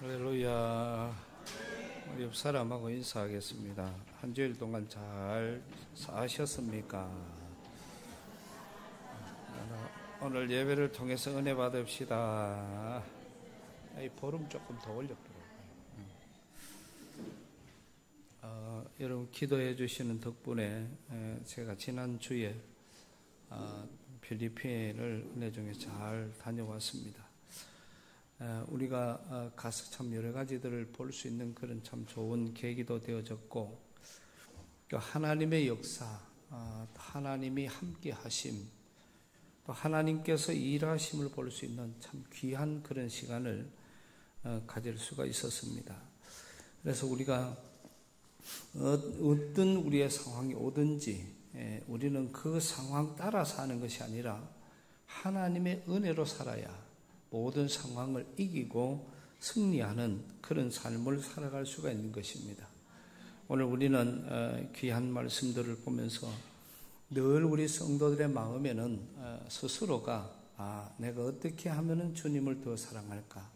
할렐루야. 우리 옆 사람하고 인사하겠습니다. 한 주일 동안 잘 사셨습니까? 오늘 예배를 통해서 은혜 받읍시다. 이 보름 조금 더 올렸더라고요. 여러분 기도해 주시는 덕분에 제가 지난주에 필리핀을 은혜 중에 잘 다녀왔습니다. 우리가 가서 참 여러 가지들을 볼 수 있는 그런 참 좋은 계기도 되어졌고, 하나님의 역사, 하나님이 함께 하심, 또 하나님께서 일하심을 볼 수 있는 참 귀한 그런 시간을 가질 수가 있었습니다. 그래서 우리가 어떤 우리의 상황이 오든지 우리는 그 상황 따라 사는 것이 아니라 하나님의 은혜로 살아야 모든 상황을 이기고 승리하는 그런 삶을 살아갈 수가 있는 것입니다. 오늘 우리는 귀한 말씀들을 보면서 늘 우리 성도들의 마음에는 스스로가 내가 어떻게 하면 주님을 더 사랑할까?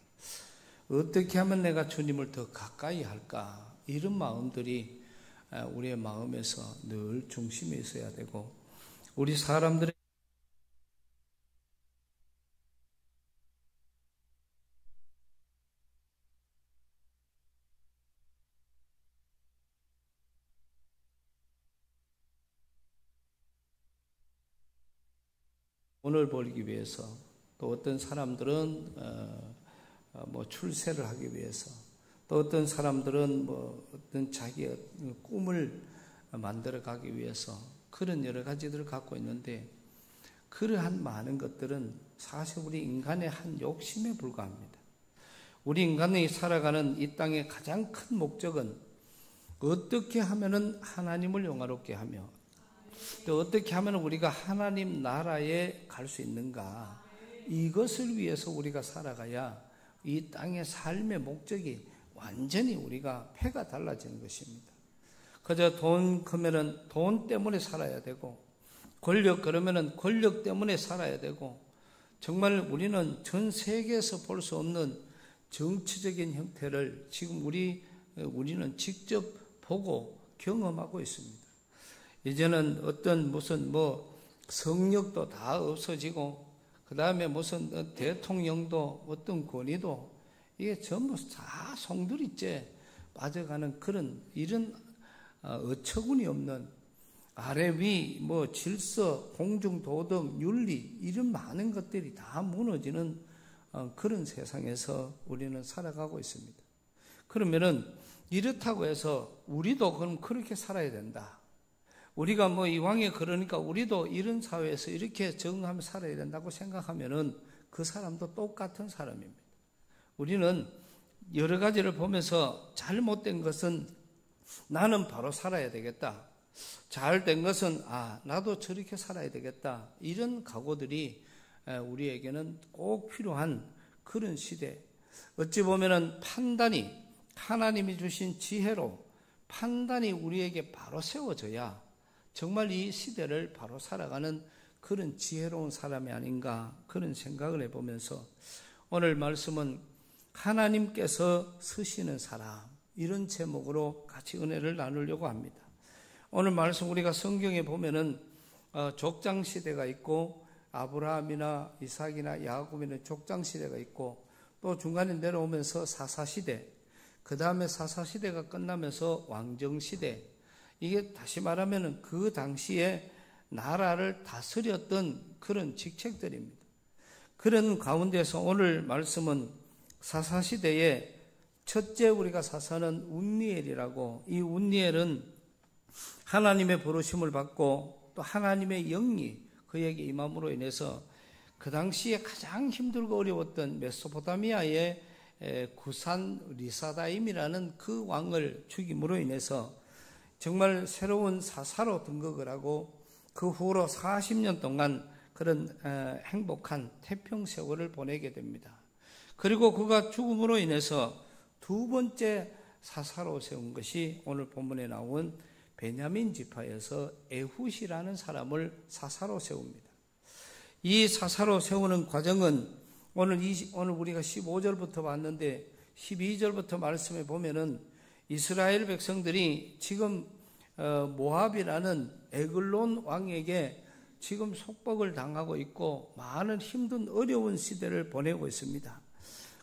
어떻게 하면 내가 주님을 더 가까이 할까? 이런 마음들이 우리의 마음에서 늘 중심에 있어야 되고, 우리 사람들의 돈을 벌기 위해서, 또 어떤 사람들은 출세를 하기 위해서, 또 어떤 사람들은 어떤 자기의 꿈을 만들어 가기 위해서 그런 여러 가지들을 갖고 있는데, 그러한 많은 것들은 사실 우리 인간의 한 욕심에 불과합니다. 우리 인간이 살아가는 이 땅의 가장 큰 목적은 어떻게 하면은 하나님을 영화롭게 하며, 또 어떻게 하면 우리가 하나님 나라에 갈 수 있는가, 이것을 위해서 우리가 살아가야 이 땅의 삶의 목적이 완전히 우리가 패가 달라지는 것입니다. 그저 돈 그러면은 돈 때문에 살아야 되고, 권력 그러면은 권력 때문에 살아야 되고, 정말 우리는 전 세계에서 볼 수 없는 정치적인 형태를 지금 우리는 직접 보고 경험하고 있습니다. 이제는 어떤 무슨 성역도 다 없어지고, 그 다음에 무슨 대통령도 어떤 권위도 이게 전부 다 송두리째 빠져가는 그런 이런 어처구니 없는 아래 위 질서, 공중도덕, 윤리 이런 많은 것들이 다 무너지는 그런 세상에서 우리는 살아가고 있습니다. 그러면은 이렇다고 해서 우리도 그럼 그렇게 살아야 된다. 우리가 이왕에 그러니까 우리도 이런 사회에서 이렇게 적응하며 살아야 된다고 생각하면은 그 사람도 똑같은 사람입니다. 우리는 여러 가지를 보면서 잘못된 것은 나는 바로 살아야 되겠다. 잘된 것은 나도 저렇게 살아야 되겠다. 이런 각오들이 우리에게는 꼭 필요한 그런 시대. 어찌 보면은 판단이 하나님이 주신 지혜로 판단이 우리에게 바로 세워져야 정말 이 시대를 바로 살아가는 그런 지혜로운 사람이 아닌가, 그런 생각을 해보면서 오늘 말씀은 하나님께서 쓰시는 사람, 이런 제목으로 같이 은혜를 나누려고 합니다. 오늘 말씀 우리가 성경에 보면은 족장 시대가 있고, 아브라함이나 이삭이나 야곱이나 족장 시대가 있고, 또 중간에 내려오면서 사사 시대, 그 다음에 사사 시대가 끝나면서 왕정 시대. 이게 다시 말하면 그 당시에 나라를 다스렸던 그런 직책들입니다. 그런 가운데서 오늘 말씀은 사사시대의 첫째 우리가 사사는 운니엘이라고, 이 운니엘은 하나님의 부르심을 받고 또 하나님의 영이 그에게 임함으로 인해서 그 당시에 가장 힘들고 어려웠던 메소포타미아의 구산 리사다임이라는 그 왕을 죽임으로 인해서 정말 새로운 사사로 등극을 하고, 그 후로 40년 동안 그런 행복한 태평 세월을 보내게 됩니다. 그리고 그가 죽음으로 인해서 두 번째 사사로 세운 것이 오늘 본문에 나온 베냐민 지파에서 에훗이라는 사람을 사사로 세웁니다. 이 사사로 세우는 과정은 오늘 우리가 15절부터 봤는데 12절부터 말씀해 보면은 이스라엘 백성들이 지금 모압이라는 에글론 왕에게 지금 속박을 당하고 있고 많은 힘든 어려운 시대를 보내고 있습니다.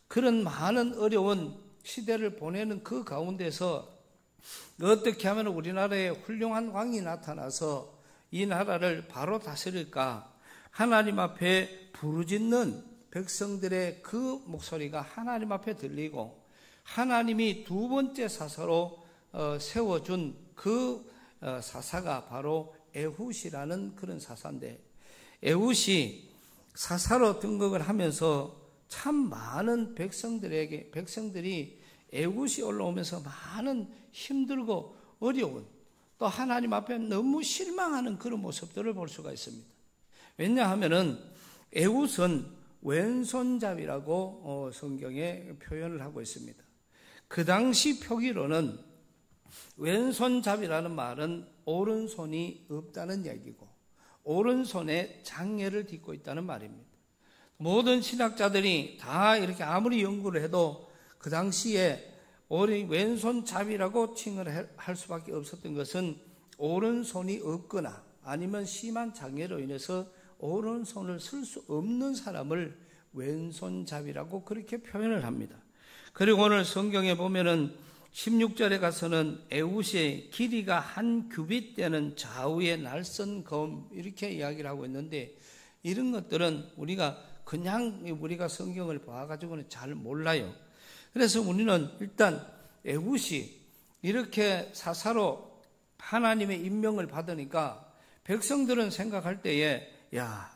그런 많은 어려운 시대를 보내는 그 가운데서 어떻게 하면 우리나라에 훌륭한 왕이 나타나서 이 나라를 바로 다스릴까? 하나님 앞에 부르짖는 백성들의 그 목소리가 하나님 앞에 들리고 하나님이 두 번째 사사로 세워준 그 사사가 바로 에훗이라는 그런 사사인데, 에훗이 사사로 등극을 하면서 참 많은 백성들이 에훗이 올라오면서 많은 힘들고 어려운, 또 하나님 앞에 너무 실망하는 그런 모습들을 볼 수가 있습니다. 왜냐하면은 에훗은 왼손잡이라고 성경에 표현을 하고 있습니다. 그 당시 표기로는 왼손잡이라는 말은 오른손이 없다는 얘기고 오른손에 장애를 딛고 있다는 말입니다. 모든 신학자들이 다 이렇게 아무리 연구를 해도 그 당시에 왼손잡이라고 칭을 할 수밖에 없었던 것은 오른손이 없거나 아니면 심한 장애로 인해서 오른손을 쓸 수 없는 사람을 왼손잡이라고 그렇게 표현을 합니다. 그리고 오늘 성경에 보면은 16절에 가서는 에훗의 길이가 한 규빗 되는 좌우의 날선 검, 이렇게 이야기를 하고 있는데, 이런 것들은 우리가 성경을 봐가지고는 잘 몰라요. 그래서 우리는 일단 에훗이 이렇게 사사로 하나님의 임명을 받으니까 백성들은 생각할 때에,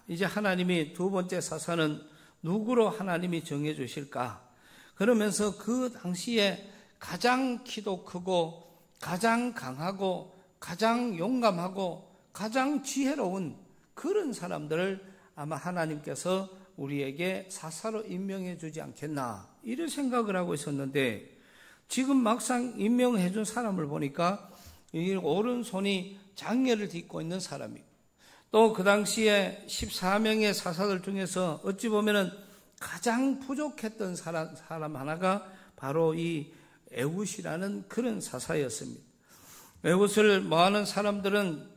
이제 하나님이 두 번째 사사는 누구로 하나님이 정해 주실까? 그러면서 그 당시에 가장 키도 크고 가장 강하고 가장 용감하고 가장 지혜로운 그런 사람들을 아마 하나님께서 우리에게 사사로 임명해 주지 않겠나, 이런 생각을 하고 있었는데, 지금 막상 임명해 준 사람을 보니까 이 오른손이 장애를 딛고 있는 사람이고, 또 그 당시에 14명의 사사들 중에서 어찌 보면은 가장 부족했던 사람 하나가 바로 이 에훗이라는 그런 사사였습니다. 에훗을 모아는 사람들은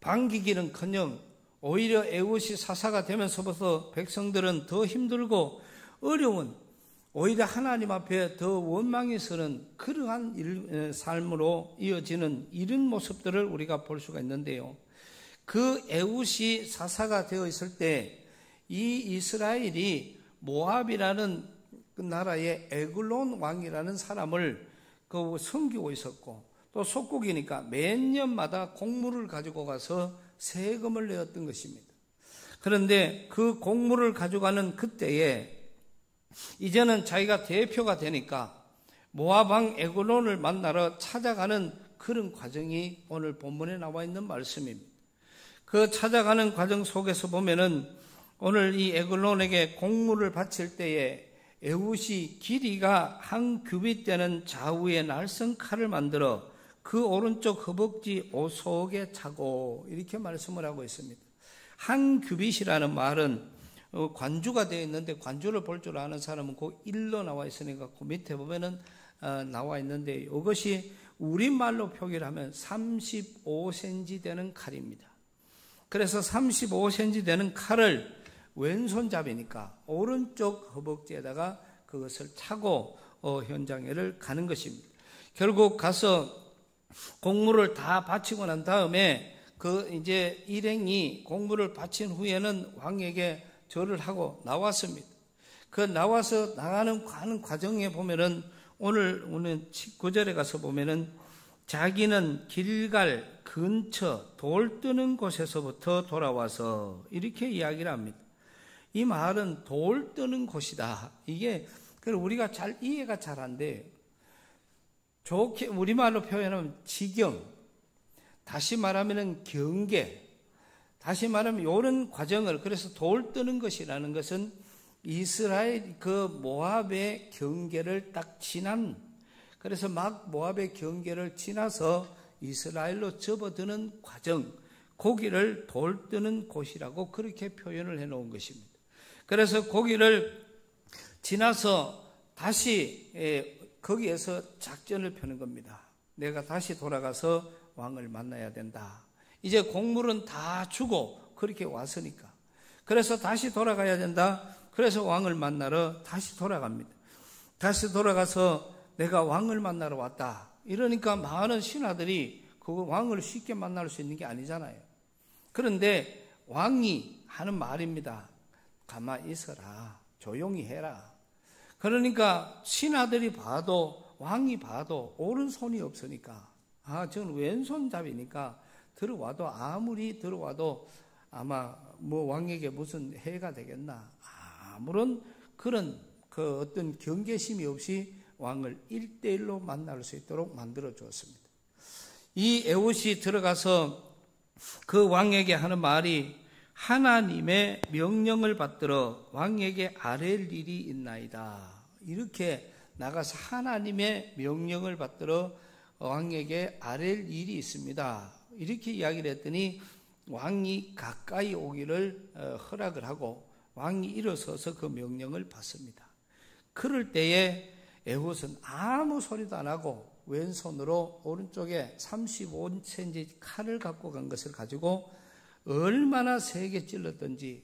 반기기는커녕 오히려 에훗이 사사가 되면서부터 백성들은 더 힘들고 어려운, 오히려 하나님 앞에 더 원망이 서는 그러한 삶으로 이어지는 이런 모습들을 우리가 볼 수가 있는데요. 그 에훗이 사사가 되어 있을 때 이 이스라엘이 모압이라는 그 나라의 에글론 왕이라는 사람을 섬기고 있었고, 또 속국이니까 몇 년마다 곡물을 가지고 가서 세금을 내었던 것입니다. 그런데 그 곡물을 가져가는 그때에 이제는 자기가 대표가 되니까 모압 왕 에글론을 만나러 찾아가는 그런 과정이 오늘 본문에 나와 있는 말씀입니다. 그 찾아가는 과정 속에서 보면은 오늘 이 에글론에게 곡물을 바칠 때에 에훗이 길이가 한 규빗 되는 좌우의 날선 칼을 만들어 그 오른쪽 허벅지 오속에 차고, 이렇게 말씀을 하고 있습니다. 한 규빗이라는 말은 관주가 되어 있는데, 관주를 볼 줄 아는 사람은 그 1로 나와 있으니까 그 밑에 보면은 나와 있는데, 이것이 우리말로 표기를 하면 35cm 되는 칼입니다. 그래서 35cm 되는 칼을 왼손잡이니까 오른쪽 허벅지에다가 그것을 차고 현장에를 가는 것입니다. 결국 가서 곡물을 다 바치고 난 다음에 이제 일행이 곡물을 바친 후에는 왕에게 절을 하고 나왔습니다. 그 나와서 나가는 과정에 보면은 오늘 19절에 가서 보면은 자기는 길갈 근처 돌 뜨는 곳에서부터 돌아와서, 이렇게 이야기를 합니다. 이 말은 돌 뜨는 곳이다. 이게 우리가 잘 이해가 잘 안 돼요. 좋게 우리말로 표현하면 지경, 다시 말하면 경계, 다시 말하면 이런 과정을, 그래서 돌 뜨는 것이라는 것은 이스라엘 그 모압의 경계를 딱 지난, 그래서 막 모압의 경계를 지나서 이스라엘로 접어드는 과정, 고기를 돌 뜨는 곳이라고 그렇게 표현을 해놓은 것입니다. 그래서 고기를 지나서 다시 거기에서 작전을 펴는 겁니다. 내가 다시 돌아가서 왕을 만나야 된다. 이제 곡물은 다 주고 그렇게 왔으니까. 그래서 다시 돌아가야 된다. 그래서 왕을 만나러 다시 돌아갑니다. 다시 돌아가서 내가 왕을 만나러 왔다. 이러니까 많은 신하들이 그 왕을 쉽게 만날 수 있는 게 아니잖아요. 그런데 왕이 하는 말입니다. 가만히 있어라. 조용히 해라. 그러니까 신하들이 봐도 왕이 봐도 오른손이 없으니까 저는 왼손잡이니까 들어와도 아무리 들어와도 아마 왕에게 무슨 해가 되겠나. 아무런 그런 그 어떤 경계심이 없이 왕을 1대1로 만날 수 있도록 만들어 주었습니다. 이 에훗이 들어가서 그 왕에게 하는 말이 하나님의 명령을 받들어 왕에게 아랠 일이 있나이다. 이렇게 나가서 하나님의 명령을 받들어 왕에게 아랠 일이 있습니다. 이렇게 이야기를 했더니 왕이 가까이 오기를 허락을 하고 왕이 일어서서 그 명령을 받습니다. 그럴 때에 에훗은 아무 소리도 안 하고 왼손으로 오른쪽에 35cm 칼을 갖고 간 것을 가지고 얼마나 세게 찔렀던지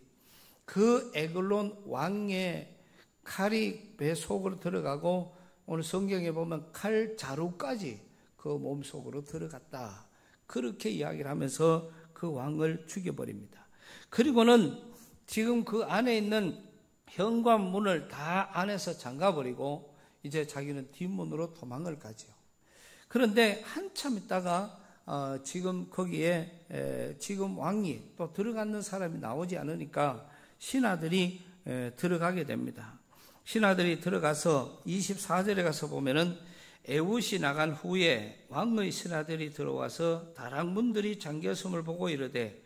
그 에글론 왕의 칼이 배 속으로 들어가고 오늘 성경에 보면 칼 자루까지 그 몸속으로 들어갔다. 그렇게 이야기를 하면서 그 왕을 죽여버립니다. 그리고는 지금 그 안에 있는 현관문을 다 안에서 잠가버리고 이제 자기는 뒷문으로 도망을 가죠. 그런데 한참 있다가 지금 거기에 지금 왕이 또 들어가는 사람이 나오지 않으니까 신하들이 들어가게 됩니다. 신하들이 들어가서 24절에 가서 보면은 에훗이 나간 후에 왕의 신하들이 들어와서 다락문들이 잠겼음을 보고 이르되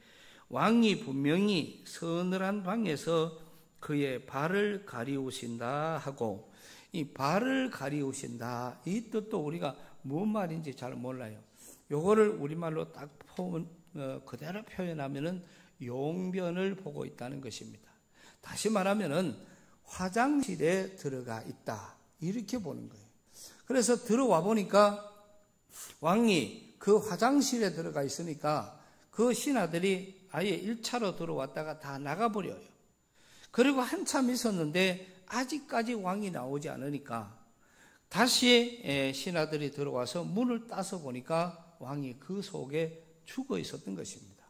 왕이 분명히 서늘한 방에서 그의 발을 가리우신다 하고, 이 발을 가리우신다 이 뜻도 우리가 뭔 말인지 잘 몰라요. 요거를 우리말로 딱 그대로 표현하면은 용변을 보고 있다는 것입니다. 다시 말하면은 화장실에 들어가 있다 이렇게 보는 거예요. 그래서 들어와 보니까 왕이 그 화장실에 들어가 있으니까 그 신하들이 아예 1차로 들어왔다가 다 나가버려요. 그리고 한참 있었는데 아직까지 왕이 나오지 않으니까 다시 신하들이 들어와서 문을 따서 보니까 왕이 그 속에 죽어 있었던 것입니다.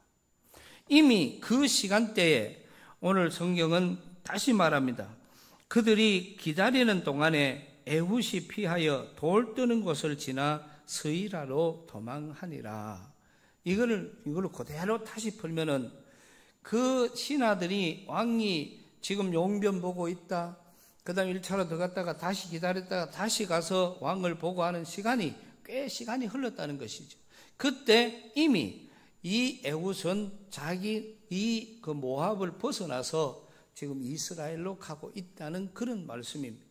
이미 그 시간대에 오늘 성경은 다시 말합니다. 그들이 기다리는 동안에 에훗이 피하여 돌 뜨는 곳을 지나 스이라로 도망하니라. 이거를 그대로 다시 풀면은 그 신하들이 왕이 지금 용변 보고 있다. 그 다음에 1차로 들어갔다가 다시 기다렸다가 다시 가서 왕을 보고 하는 시간이 꽤 시간이 흘렀다는 것이죠. 그때 이미 이 에훗은 자기 그 모압을 벗어나서 지금 이스라엘로 가고 있다는 그런 말씀입니다.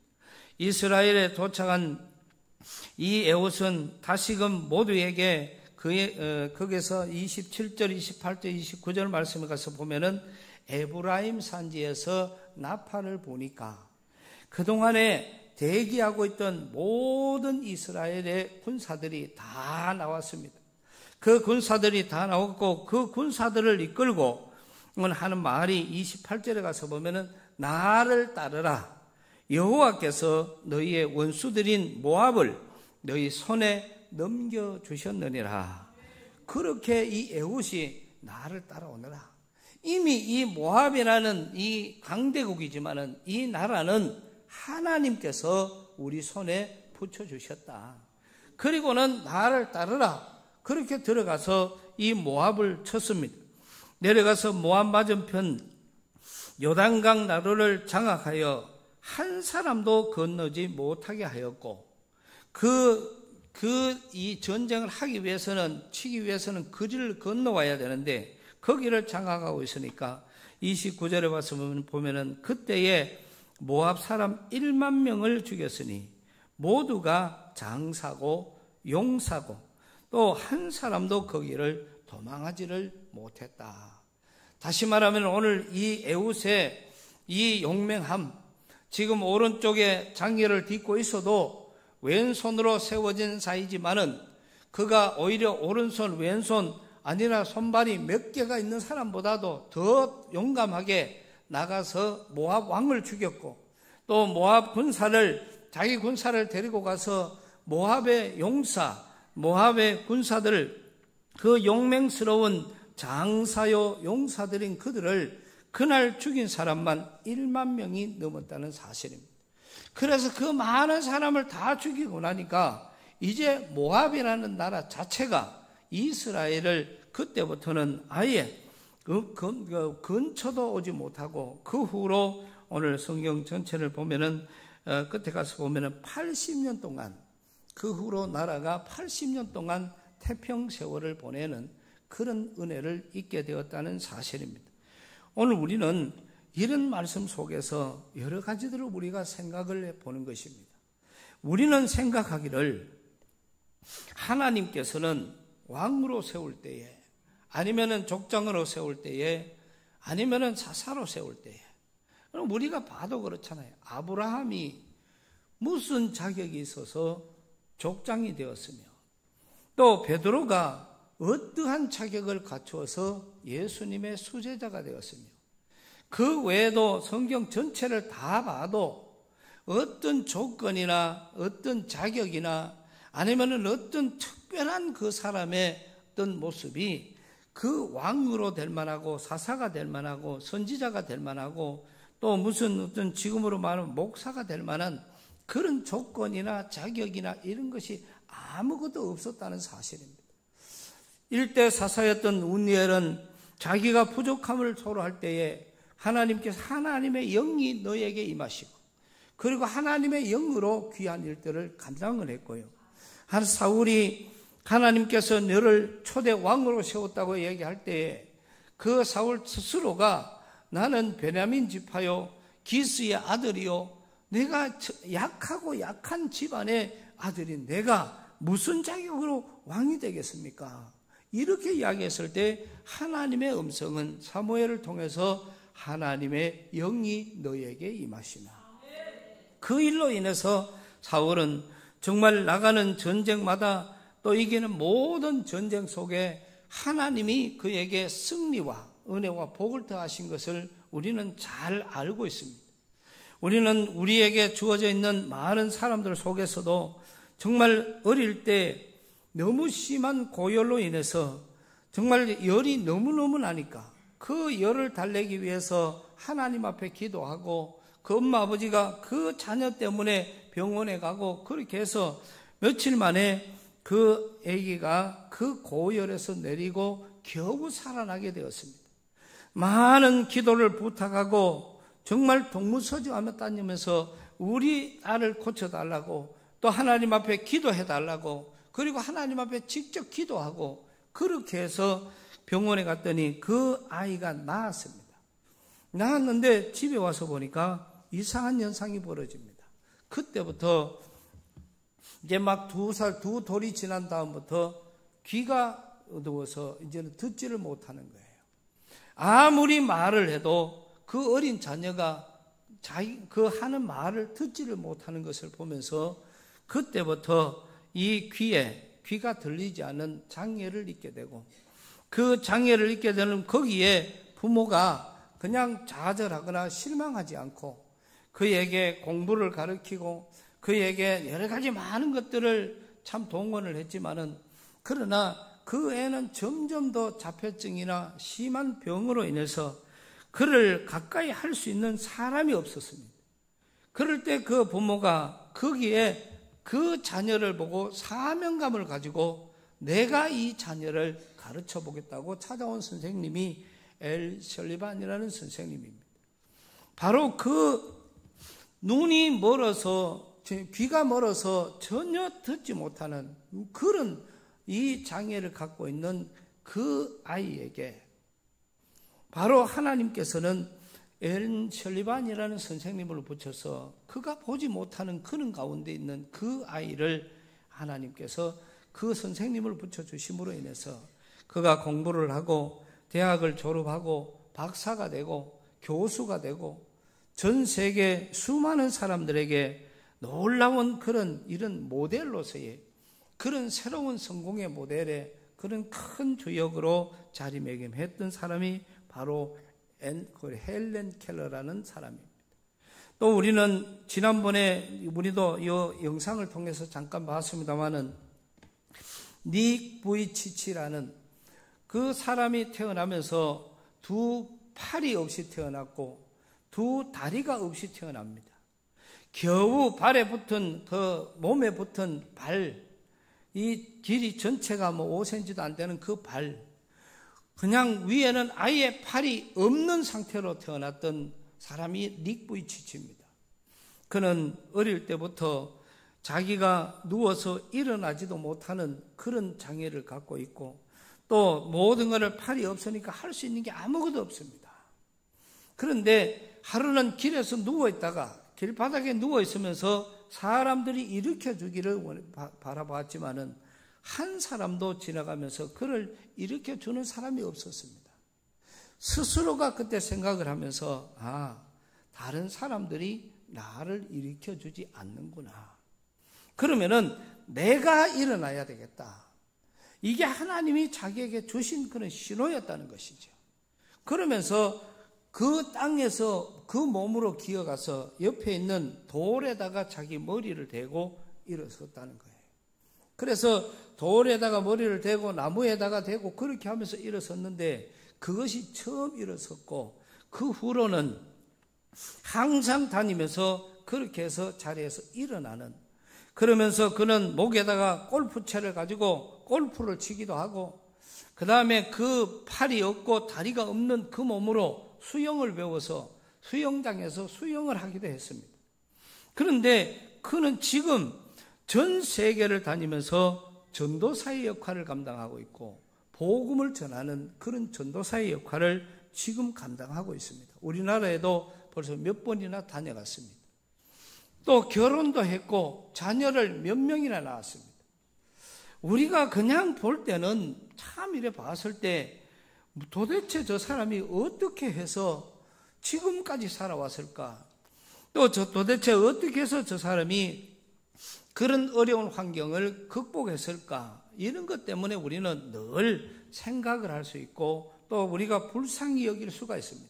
이스라엘에 도착한 이 에훗은 다시금 모두에게 거기서 27절, 28절, 29절 말씀에 가서 보면은 에브라임 산지에서 나팔을 보니까 그동안에 대기하고 있던 모든 이스라엘의 군사들이 다 나왔습니다. 그 군사들이 다 나왔고 그 군사들을 이끌고 하는 말이 28절에 가서 보면은 나를 따르라. 여호와께서 너희의 원수들인 모압을 너희 손에 넘겨주셨느니라. 그렇게 이 에훗이 나를 따라오느라. 이미 이 모압이라는 이 강대국이지만은 이 나라는 하나님께서 우리 손에 붙여주셨다. 그리고는 나를 따르라. 그렇게 들어가서 이 모압을 쳤습니다. 내려가서 모압 맞은편 요단강 나루를 장악하여 한 사람도 건너지 못하게 하였고, 이 전쟁을 하기 위해서는, 치기 위해서는 그리를 건너와야 되는데, 거기를 장악하고 있으니까, 29절에 와서 보면은, 그때에 모압 사람 1만 명을 죽였으니, 모두가 장사고, 용사고, 또 한 사람도 거기를 도망하지를 못했다. 다시 말하면 오늘 이 에훗의 이 용맹함, 지금 오른쪽에 장애를 딛고 있어도 왼손으로 세워진 사이지만은 그가 오히려 오른손, 왼손 아니라 손발이 몇 개가 있는 사람보다도 더 용감하게 나가서 모압 왕을 죽였고 또 모압 군사를 자기 군사를 데리고 가서 모압의 용사, 모압의 군사들 그 용맹스러운 장사요 용사들인 그들을 그날 죽인 사람만 1만 명이 넘었다는 사실입니다. 그래서 그 많은 사람을 다 죽이고 나니까 이제 모압이라는 나라 자체가 이스라엘을 그때부터는 아예 근처도 오지 못하고 그 후로 오늘 성경 전체를 보면은 끝에 가서 보면은 80년 동안 그 후로 나라가 80년 동안 태평 세월을 보내는 그런 은혜를 잊게 되었다는 사실입니다. 오늘 우리는 이런 말씀 속에서 여러 가지들을 우리가 생각을 해보는 것입니다. 우리는 생각하기를 하나님께서는 왕으로 세울 때에 아니면은 족장으로 세울 때에 아니면은 사사로 세울 때에 그럼 우리가 봐도 그렇잖아요. 아브라함이 무슨 자격이 있어서 족장이 되었으며 또 베드로가 어떠한 자격을 갖추어서 예수님의 수제자가 되었으며 그 외에도 성경 전체를 다 봐도 어떤 조건이나 어떤 자격이나 아니면은 어떤 특별한 그 사람의 어떤 모습이 그 왕으로 될 만하고 사사가 될 만하고 선지자가 될 만하고 또 무슨 어떤 지금으로 말하면 목사가 될 만한 그런 조건이나 자격이나 이런 것이 아무것도 없었다는 사실입니다. 일대 사사였던 운니엘은 자기가 부족함을 토로할 때에 하나님께서 하나님의 영이 너에게 임하시고 그리고 하나님의 영으로 귀한 일들을 감당을 했고요. 한 사울이 하나님께서 너를 초대 왕으로 세웠다고 얘기할 때에 그 사울 스스로가 나는 베냐민 지파요 기스의 아들이요 내가 약하고 약한 집안의 아들인 내가 무슨 자격으로 왕이 되겠습니까? 이렇게 이야기했을 때 하나님의 음성은 사무엘을 통해서 하나님의 영이 너에게 임하시나 그 일로 인해서 사울은 정말 나가는 전쟁마다 또 이기는 모든 전쟁 속에 하나님이 그에게 승리와 은혜와 복을 더하신 것을 우리는 잘 알고 있습니다. 우리는 우리에게 주어져 있는 많은 사람들 속에서도 정말 어릴 때 너무 심한 고열로 인해서 정말 열이 너무너무 나니까 그 열을 달래기 위해서 하나님 앞에 기도하고 그 엄마 아버지가 그 자녀 때문에 병원에 가고 그렇게 해서 며칠 만에 그 아기가 그 고열에서 내리고 겨우 살아나게 되었습니다. 많은 기도를 부탁하고 정말 동무서주하며 다니면서 우리 딸을 고쳐달라고 또 하나님 앞에 기도해달라고 그리고 하나님 앞에 직접 기도하고 그렇게 해서 병원에 갔더니 그 아이가 나았습니다. 나았는데 집에 와서 보니까 이상한 현상이 벌어집니다. 그때부터 이제 막 두 돌이 지난 다음부터 귀가 어두워서 이제는 듣지를 못하는 거예요. 아무리 말을 해도 그 어린 자녀가 그 하는 말을 듣지를 못하는 것을 보면서 그때부터 이 귀가 들리지 않는 장애를 잊게 되고 그 장애를 잊게 되는 거기에 부모가 그냥 좌절하거나 실망하지 않고 그에게 공부를 가르치고 그에게 여러 가지 많은 것들을 참 동원을 했지만은 그러나 그 애는 점점 더 자폐증이나 심한 병으로 인해서 그를 가까이 할 수 있는 사람이 없었습니다. 그럴 때 그 부모가 거기에 그 자녀를 보고 사명감을 가지고 내가 이 자녀를 가르쳐 보겠다고 찾아온 선생님이 엘 설리반이라는 선생님입니다. 바로 그 눈이 멀어서 귀가 멀어서 전혀 듣지 못하는 그런 이 장애를 갖고 있는 그 아이에게 바로 하나님께서는 엘 설리반이라는 선생님을 붙여서 그가 보지 못하는 그런 가운데 있는 그 아이를 하나님께서 그 선생님을 붙여주심으로 인해서 그가 공부를 하고 대학을 졸업하고 박사가 되고 교수가 되고 전 세계 수많은 사람들에게 놀라운 이런 모델로서의 그런 새로운 성공의 모델에 그런 큰 주역으로 자리매김했던 사람이 바로 헬렌 켈러라는 사람입니다. 또 우리는 지난번에 우리도 이 영상을 통해서 잠깐 봤습니다마는 닉 부이치치라는 그 사람이 태어나면서 두 팔이 없이 태어났고 두 다리가 없이 태어납니다. 겨우 발에 붙은 몸에 붙은 발, 이 길이 전체가 5cm도 안 되는 그 발, 그냥 위에는 아예 팔이 없는 상태로 태어났던 사람이 닉 부이치치입니다. 그는 어릴 때부터 자기가 누워서 일어나지도 못하는 그런 장애를 갖고 있고 또 모든 것을 팔이 없으니까 할 수 있는 게 아무것도 없습니다. 그런데 하루는 길에서 누워있다가 길바닥에 누워있으면서 사람들이 일으켜 주기를 바라봤지만은 한 사람도 지나가면서 그를 일으켜 주는 사람이 없었습니다. 스스로가 그때 생각을 하면서 다른 사람들이 나를 일으켜 주지 않는구나. 그러면은 내가 일어나야 되겠다. 이게 하나님이 자기에게 주신 그런 신호였다는 것이죠. 그러면서 그 땅에서 그 몸으로 기어가서 옆에 있는 돌에다가 자기 머리를 대고 일어섰다는 거예요. 그래서 돌에다가 머리를 대고 나무에다가 대고 그렇게 하면서 일어섰는데 그것이 처음 일어섰고 그 후로는 항상 다니면서 그렇게 해서 자리에서 일어나는, 그러면서 그는 목에다가 골프채를 가지고 골프를 치기도 하고 그 다음에 그 팔이 없고 다리가 없는 그 몸으로 수영을 배워서 수영장에서 수영을 하기도 했습니다. 그런데 그는 지금 전 세계를 다니면서 전도사의 역할을 감당하고 있고 복음을 전하는 그런 전도사의 역할을 지금 감당하고 있습니다. 우리나라에도 벌써 몇 번이나 다녀갔습니다. 또 결혼도 했고 자녀를 몇 명이나 낳았습니다. 우리가 그냥 볼 때는 참 이래 봤을 때 도대체 저 사람이 어떻게 해서 지금까지 살아왔을까? 또 도대체 어떻게 해서 저 사람이 그런 어려운 환경을 극복했을까? 이런 것 때문에 우리는 늘 생각을 할 수 있고 또 우리가 불쌍히 여길 수가 있습니다.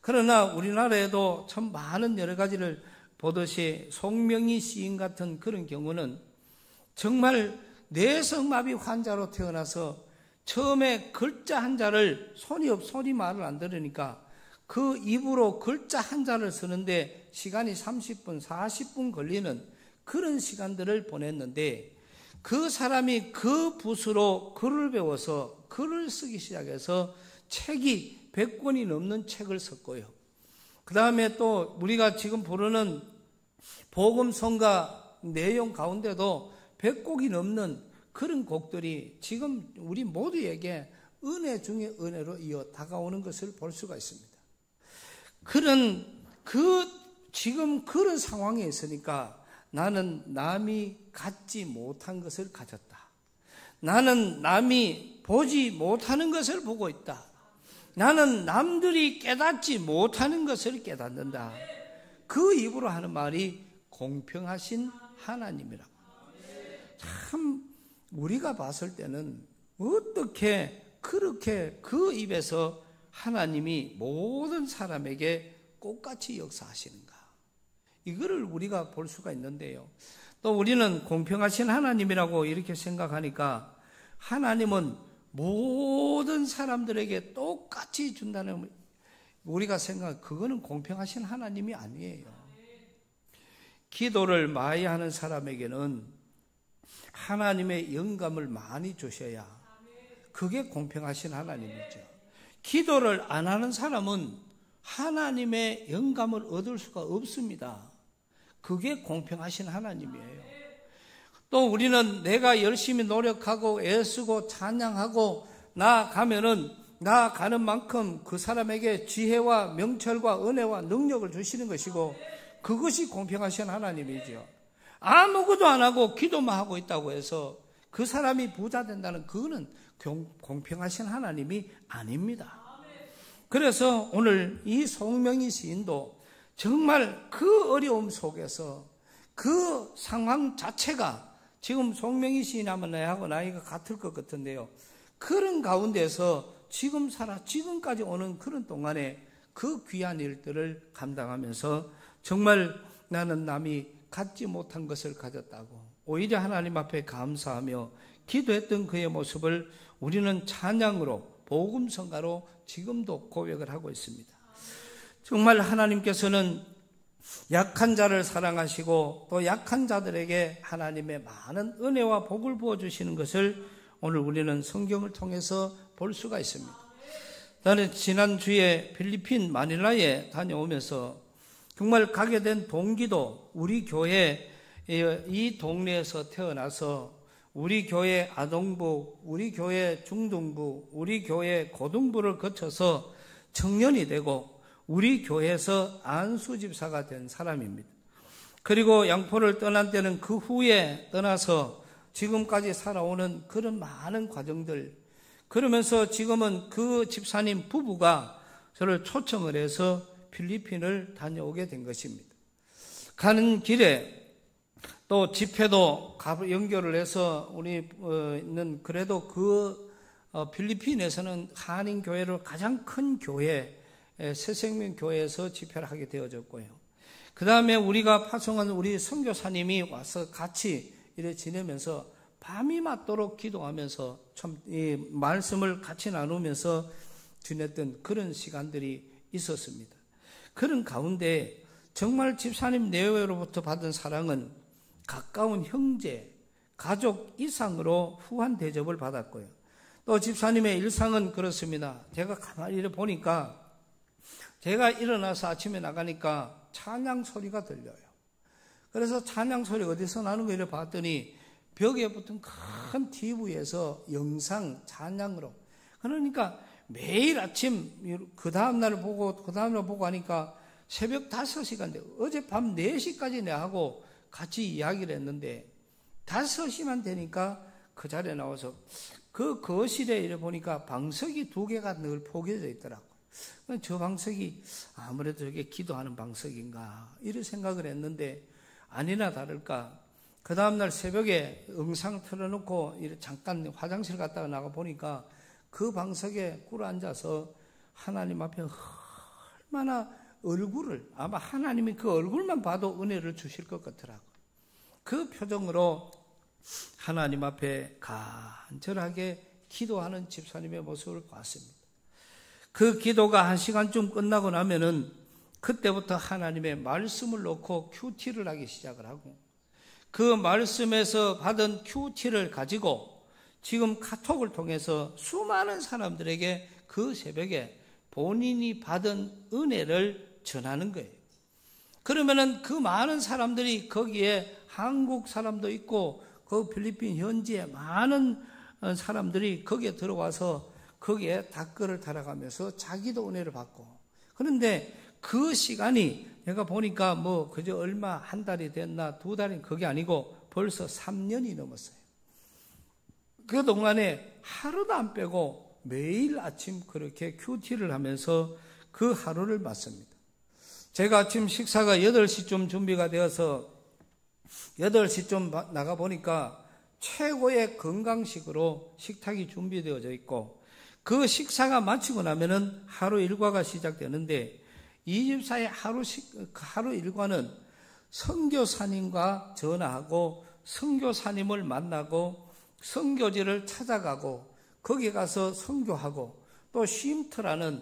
그러나 우리나라에도 참 많은 여러 가지를 보듯이 송명희 시인 같은 그런 경우는 정말 뇌성마비 환자로 태어나서 처음에 글자 한자를 손이 말을 안 들으니까 그 입으로 글자 한자를 쓰는데 시간이 30분, 40분 걸리는 그런 시간들을 보냈는데 그 사람이 그 붓으로 글을 배워서 글을 쓰기 시작해서 책이 100권이 넘는 책을 썼고요. 그 다음에 또 우리가 지금 부르는 복음성가 내용 가운데도 100곡이 넘는 그런 곡들이 지금 우리 모두에게 은혜 중에 은혜로 이어 다가오는 것을 볼 수가 있습니다. 지금 그런 상황에 있으니까 나는 남이 갖지 못한 것을 가졌다. 나는 남이 보지 못하는 것을 보고 있다. 나는 남들이 깨닫지 못하는 것을 깨닫는다. 그 입으로 하는 말이 공평하신 하나님이라고. 참 우리가 봤을 때는 어떻게 그렇게 그 입에서 하나님이 모든 사람에게 똑같이 역사하시는가. 이거를 우리가 볼 수가 있는데요. 또 우리는 공평하신 하나님이라고 이렇게 생각하니까 하나님은 모든 사람들에게 똑같이 준다는 우리가 그거는 공평하신 하나님이 아니에요. 기도를 많이 하는 사람에게는 하나님의 영감을 많이 주셔야 그게 공평하신 하나님이죠. 기도를 안 하는 사람은 하나님의 영감을 얻을 수가 없습니다. 그게 공평하신 하나님이에요. 또 우리는 내가 열심히 노력하고 애쓰고 찬양하고 나아가는 만큼 그 사람에게 지혜와 명철과 은혜와 능력을 주시는 것이고 그것이 공평하신 하나님이죠. 아무것도 안 하고 기도만 하고 있다고 해서 그 사람이 부자 된다는 그거는 공평하신 하나님이 아닙니다. 그래서 오늘 이 송명희 시인도 정말 그 어려움 속에서 그 상황 자체가 지금 송명희 시인하면 나하고 나이가 같을 것 같은데요. 그런 가운데서 지금까지 오는 그런 동안에 그 귀한 일들을 감당하면서 정말 나는 남이 갖지 못한 것을 가졌다고 오히려 하나님 앞에 감사하며 기도했던 그의 모습을 우리는 찬양으로 복음성가로 지금도 고백을 하고 있습니다. 정말 하나님께서는 약한 자를 사랑하시고 또 약한 자들에게 하나님의 많은 은혜와 복을 부어주시는 것을 오늘 우리는 성경을 통해서 볼 수가 있습니다. 나는 지난주에 필리핀 마닐라에 다녀오면서 정말 가게 된 동기도 우리 교회 이 동네에서 태어나서 우리 교회 아동부, 우리 교회 중등부, 우리 교회 고등부를 거쳐서 청년이 되고 우리 교회에서 안수집사가 된 사람입니다. 그리고 양포를 떠난 때는 그 후에 떠나서 지금까지 살아오는 그런 많은 과정들, 그러면서 지금은 그 집사님 부부가 저를 초청을 해서 필리핀을 다녀오게 된 것입니다. 가는 길에 또 집회도 연결을 해서 우리는 그래도 그 필리핀에서는 한인교회로 가장 큰 교회, 새생명교회에서 집회를 하게 되어졌고요. 그 다음에 우리가 파송한 우리 선교사님이 와서 같이 이래 지내면서 밤이 맞도록 기도하면서 참 이 말씀을 같이 나누면서 지냈던 그런 시간들이 있었습니다. 그런 가운데 정말 집사님 내외로부터 받은 사랑은 가까운 형제, 가족 이상으로 후한 대접을 받았고요. 또 집사님의 일상은 그렇습니다. 제가 가만히 이래 보니까 제가 일어나서 아침에 나가니까 찬양 소리가 들려요. 그래서 찬양 소리 어디서 나는 거 이래 봤더니 벽에 붙은 큰 TV에서 영상 찬양으로. 그러니까 매일 아침 그 다음날 보고 하니까 새벽 5시간, 어젯밤 4시까지 내하고 같이 이야기를 했는데 5시만 되니까 그 자리에 나와서 그 거실에 이래 보니까 방석이 2개가 늘 포개져 있더라고요. 저 방석이 아무래도 저게 기도하는 방석인가 이런 생각을 했는데 아니나 다를까 그 다음날 새벽에 영상 틀어놓고 잠깐 화장실 갔다가 나가 보니까 그 방석에 꿇어 앉아서 하나님 앞에 얼마나 얼굴을 아마 하나님이 그 얼굴만 봐도 은혜를 주실 것 같더라고요. 그 표정으로 하나님 앞에 간절하게 기도하는 집사님의 모습을 봤습니다. 그 기도가 1시간쯤 끝나고 나면은 그때부터 하나님의 말씀을 놓고 큐티를 하기 시작을 하고 그 말씀에서 받은 큐티를 가지고 지금 카톡을 통해서 수많은 사람들에게 그 새벽에 본인이 받은 은혜를 전하는 거예요. 그러면은 그 많은 사람들이 거기에 한국 사람도 있고 그 필리핀 현지에 많은 사람들이 거기에 들어와서 거기에 댓글을 달아가면서 자기도 은혜를 받고 그런데 그 시간이 내가 보니까 뭐 그저 얼마 한 달이 됐나 2달이 그게 아니고 벌써 3년이 넘었어요. 그 동안에 하루도 안 빼고 매일 아침 그렇게 큐티를 하면서 그 하루를 맞습니다. 제가 아침 식사가 8시쯤 준비가 되어서 8시쯤 나가보니까 최고의 건강식으로 식탁이 준비되어져 있고 그 식사가 마치고 나면은 하루 일과가 시작되는데 이 집사의 하루 일과는 선교사님과 전화하고 선교사님을 만나고 선교지를 찾아가고 거기 가서 선교하고 또 쉼터라는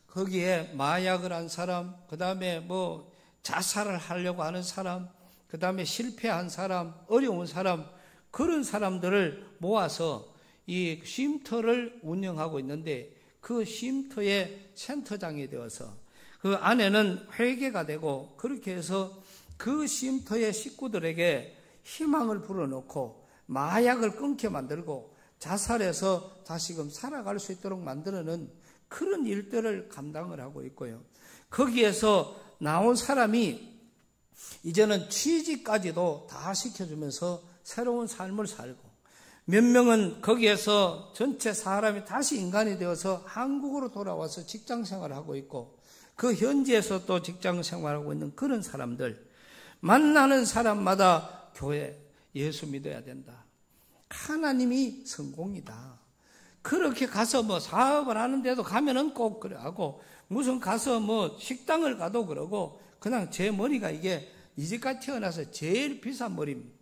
거기에 마약을 한 사람, 그 다음에 뭐 자살을 하려고 하는 사람, 그 다음에 실패한 사람, 어려운 사람, 그런 사람들을 모아서 이 쉼터를 운영하고 있는데 그 쉼터의 센터장이 되어서 그 안에는 회개가 되고 그렇게 해서 그 쉼터의 식구들에게 희망을 불어넣고 마약을 끊게 만들고 자살해서 다시금 살아갈 수 있도록 만드는 그런 일들을 감당을 하고 있고요. 거기에서 나온 사람이 이제는 취직까지도 다 시켜주면서 새로운 삶을 살고 몇 명은 거기에서 전체 사람이 다시 인간이 되어서 한국으로 돌아와서 직장 생활을 하고 있고 그 현지에서 또 직장 생활하고 있는 그런 사람들, 만나는 사람마다 교회 예수 믿어야 된다. 하나님이 성공이다. 그렇게 가서 뭐 사업을 하는데도 가면은 꼭 그래 하고, 무슨 가서 뭐 식당을 가도 그러고, 그냥 제 머리가 이게 이제까지 태어나서 제일 비싼 머리입니다.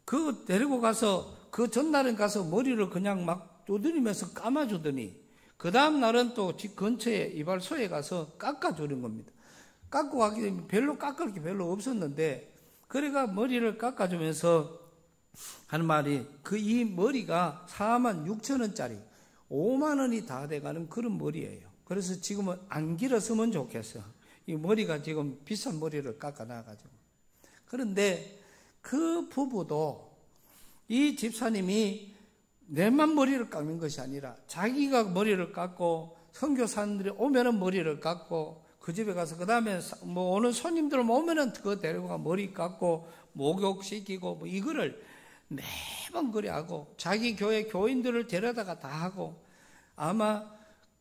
그거 데리고 가서 그 전날은 가서 머리를 그냥 막 두드리면서 감아주더니 그 다음 날은 또 집 근처에 이발소에 가서 깎아주는 겁니다. 깎고 가기 때문에 별로 깎을 게 별로 없었는데, 그래가 머리를 깎아주면서 하는 말이, 이 머리가 46,000원짜리 5만 원이 다 돼가는 그런 머리예요. 그래서 지금은 안 길었으면 좋겠어요. 이 머리가 지금 비싼 머리를 깎아놔가지고. 그런데 그 부부도 이 집사님이 내만 머리를 깎는 것이 아니라 자기가 머리를 깎고 선교사님들이 오면은 머리를 깎고 그 집에 가서 그 다음에 뭐 오는 손님들 오면은 그거 데리고 머리 깎고 목욕시키고 뭐 이거를 매번 그래 하고 자기 교회 교인들을 데려다가 다 하고 아마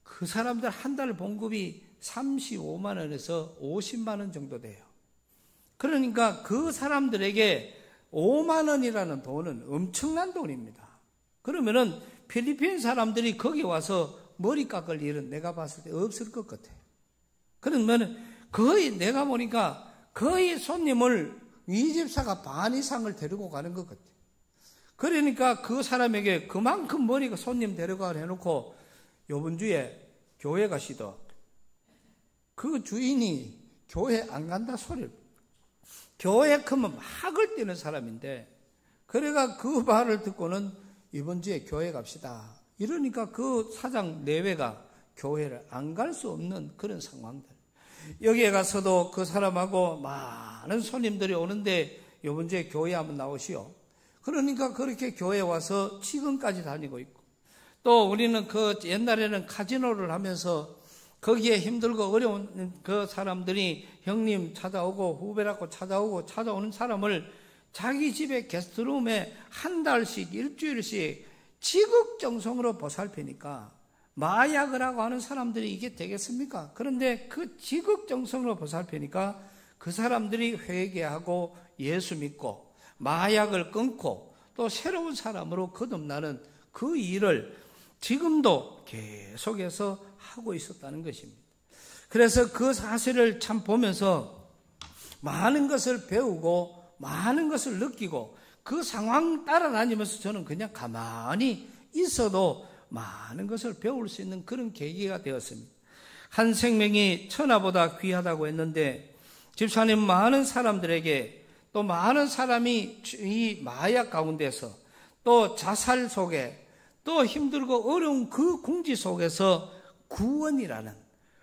그 사람들 한 달 봉급이 35만 원에서 50만 원 정도 돼요. 그러니까 그 사람들에게 5만 원이라는 돈은 엄청난 돈입니다. 그러면은 필리핀 사람들이 거기 와서 머리 깎을 일은 내가 봤을 때 없을 것 같아요. 그러면 거의 내가 보니까 거의 손님을 이 집사가 반 이상을 데리고 가는 것 같아요. 그러니까 그 사람에게 그만큼 머리가 손님 데려가 해놓고 요번 주에 교회 가시더 그 주인이 교회 안 간다 소리를 교회 크면 막을 뛰는 사람인데 그래가 그 말을 듣고는 이번 주에 교회 갑시다. 이러니까 그 사장 내외가 교회를 안 갈 수 없는 그런 상황들. 여기에 가서도 그 사람하고 많은 손님들이 오는데 이번 주에 교회 한번 나오시오. 그러니까 그렇게 교회 와서 지금까지 다니고 있고 또 우리는 그 옛날에는 카지노를 하면서 거기에 힘들고 어려운 그 사람들이 형님 찾아오고 후배라고 찾아오는 사람을 자기 집에 게스트룸에 한 달씩 일주일씩 지극정성으로 보살피니까 마약을 하고 하는 사람들이 이게 되겠습니까? 그런데 그 지극정성으로 보살피니까 그 사람들이 회개하고 예수 믿고 마약을 끊고 또 새로운 사람으로 거듭나는 그 일을 지금도 계속해서 하고 있었다는 것입니다. 그래서 그 사실을 참 보면서 많은 것을 배우고 많은 것을 느끼고 그 상황 따라다니면서 저는 그냥 가만히 있어도 많은 것을 배울 수 있는 그런 계기가 되었습니다. 한 생명이 천하보다 귀하다고 했는데 집사님 많은 사람들에게 또 많은 사람이 이 마약 가운데서 또 자살 속에 또 힘들고 어려운 그 궁지 속에서 구원이라는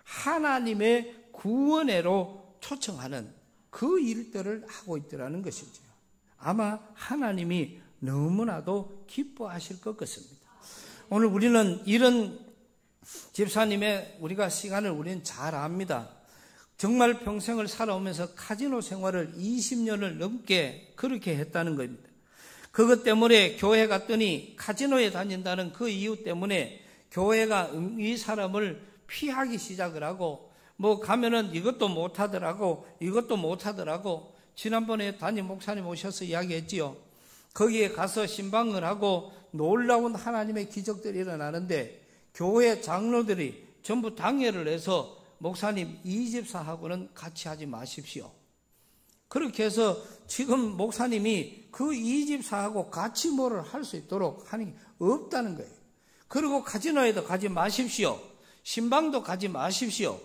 하나님의 구원회로 초청하는 그 일들을 하고 있더라는 것이죠. 아마 하나님이 너무나도 기뻐하실 것 같습니다. 오늘 우리는 이런 집사님의 우리가 시간을 우리는 잘 압니다. 정말 평생을 살아오면서 카지노 생활을 20년을 넘게 그렇게 했다는 겁니다. 그것 때문에 교회 갔더니 카지노에 다닌다는 그 이유 때문에 교회가 이 사람을 피하기 시작을 하고 뭐 가면은 이것도 못하더라고 이것도 못하더라고. 지난번에 담임 목사님 오셔서 이야기했지요. 거기에 가서 신방을 하고 놀라운 하나님의 기적들이 일어나는데 교회 장로들이 전부 당회를 해서 목사님 이 집사하고는 같이 하지 마십시오. 그렇게 해서 지금 목사님이 그 이 집사하고 같이 뭐를 할 수 있도록 하는 게 없다는 거예요. 그리고 카지노에도 가지 마십시오. 신방도 가지 마십시오.